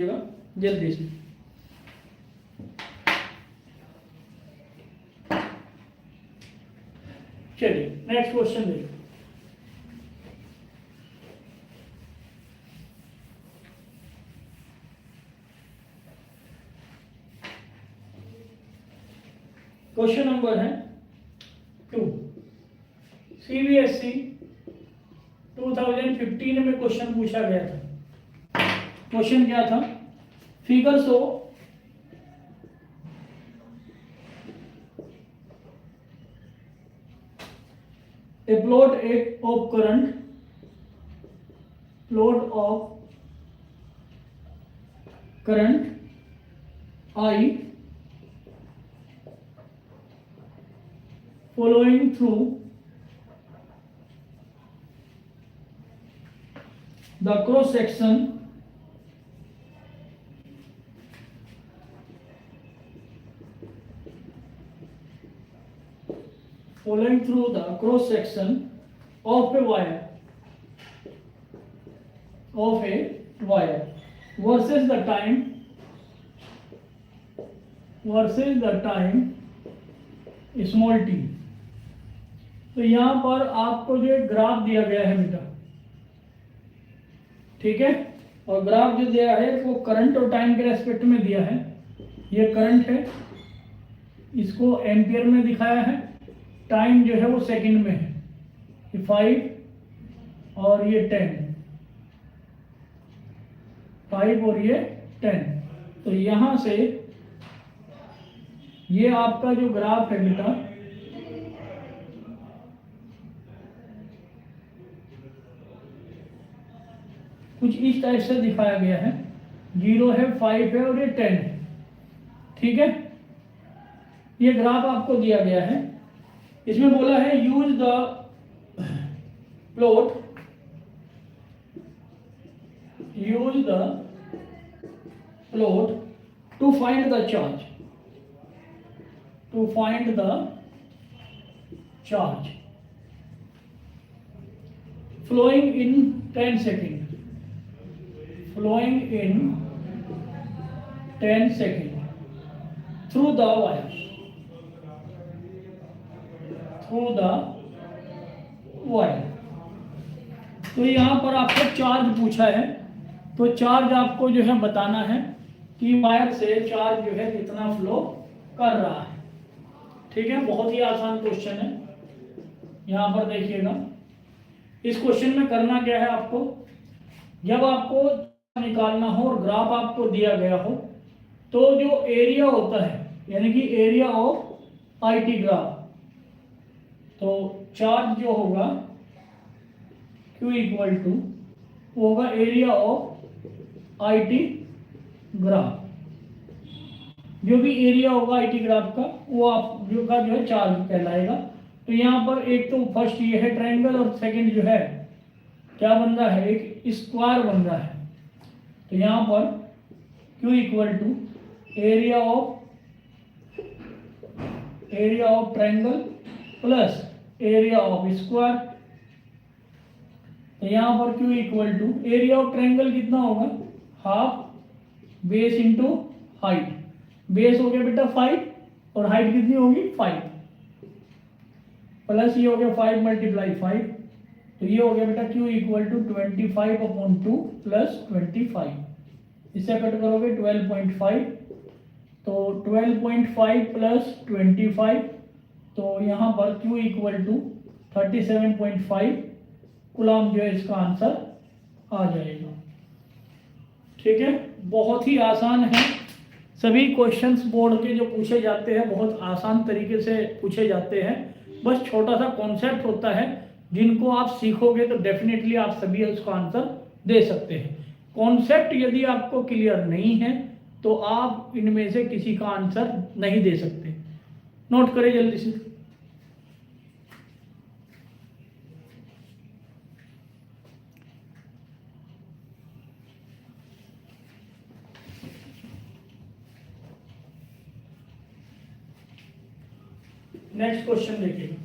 जल्दी से। चलिए नेक्स्ट क्वेश्चन देखिए। क्वेश्चन नंबर है 2। सीबीएसई 2015 में क्वेश्चन पूछा गया था। क्वेश्चन क्या था? Figure show a plot of current I following through the cross section of a wire versus the time small t। तो यहां पर आपको जो एक ग्राफ दिया गया है बेटा, ठीक है, और ग्राफ जो दिया है वो करंट और टाइम के रेस्पेक्ट में दिया है। ये करंट है, इसको एम्पियर में दिखाया है, टाइम जो है वो सेकंड में है, ये 5 और ये 10, 5 और ये 10। तो यहां से ये आपका जो ग्राफ है बेटा, कुछ इस टाइप से दिखाया गया है। 0 है, 5 है और ये 10 है, ठीक है। ये ग्राफ आपको दिया गया है। इसमें बोला है use the plot to find the charge flowing in 10 seconds through the wire तो यहाँ पर आपको चार्ज पूछा है, तो चार्ज आपको जो है बताना है कि वायर से चार्ज जो है कितना फ्लो कर रहा है, ठीक है। बहुत ही आसान क्वेश्चन है। यहाँ पर देखिएगा, इस क्वेश्चन में करना क्या है आपको, जब आपको निकालना हो और ग्राफ आपको दिया गया हो, तो जो एरिया होता है यानी कि एरिया ऑफ आईटी ग्राफ, तो चार्ज जो होगा Q इक्वल टू होगा एरिया ऑफ आईटी ग्राफ। जो भी एरिया होगा आईटी ग्राफ का वो आप जो है चार्ज कहलाएगा। तो यहाँ पर एक तो फर्स्ट ये है ट्रायंगल और सेकंड जो है क्या बन रहा है, एक स्क्वायर बन रहा है। तो यहाँ पर Q equal to area of triangle plus area of square. तो यहाँ पर Q equal to area of triangle कितना होगा, half base into height. Base हो गया बेटा 5 और हाइट कितनी होगी 5, प्लस ये हो गया 5 × 5, तो ये हो गया बेटा Q इक्वल टू 25/2 प्लस 25। इससे कट करोगे 12.5, तो 12.5 प्लस 25, तो यहाँ पर Q इक्वल टू 37.5 कूलम जो है इसका आंसर आ जाएगा, ठीक है। बहुत ही आसान है। सभी क्वेश्चंस बोर्ड के जो पूछे जाते हैं बहुत आसान तरीके से पूछे जाते हैं। बस छोटा सा कॉन्सेप्ट होता है, जिनको आप सीखोगे तो डेफिनेटली आप सभी उसका आंसर दे सकते हैं। कॉन्सेप्ट यदि आपको क्लियर नहीं है तो आप इनमें से किसी का आंसर नहीं दे सकते। नोट करें जल्दी से। नेक्स्ट क्वेश्चन देखिए।